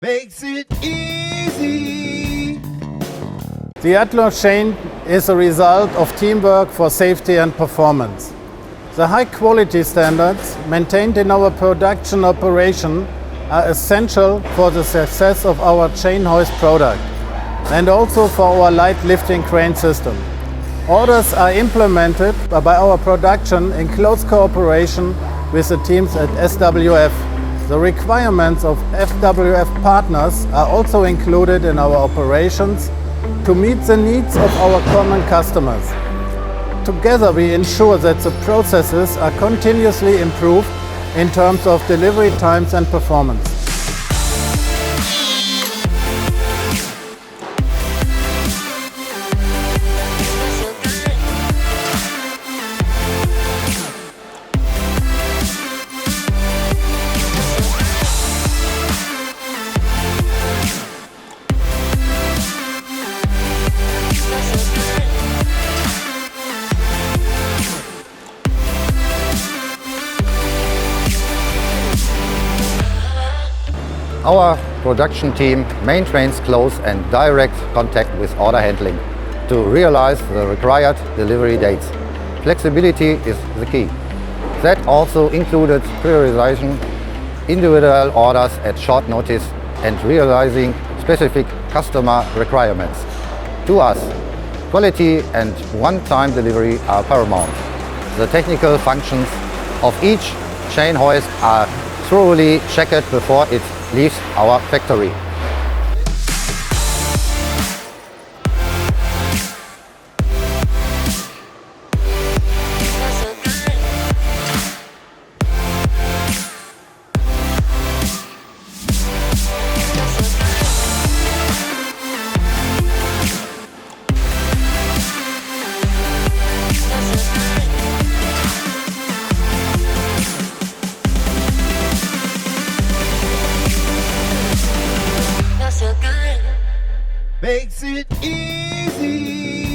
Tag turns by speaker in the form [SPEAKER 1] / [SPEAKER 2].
[SPEAKER 1] makes it easy.
[SPEAKER 2] The ATHLO chain is a result of teamwork for safety and performance. The high quality standards maintained in our production operation are essential for the success of our chain hoist product and also for our light lifting crane system. Orders are implemented by our production in close cooperation with the teams at SWF. The requirements of FWF partners are also included in our operations to meet the needs of our common customers. Together we ensure that the processes are continuously improved in terms of delivery times and performance.
[SPEAKER 3] Our production team maintains close and direct contact with order handling to realize the required delivery dates. Flexibility is the key. That also included prioritizing individual orders at short notice and realizing specific customer requirements. To us, quality and one-time delivery are paramount. The technical functions of each chain hoist are thoroughly checked before it leaves our factory.
[SPEAKER 1] Makes it easy.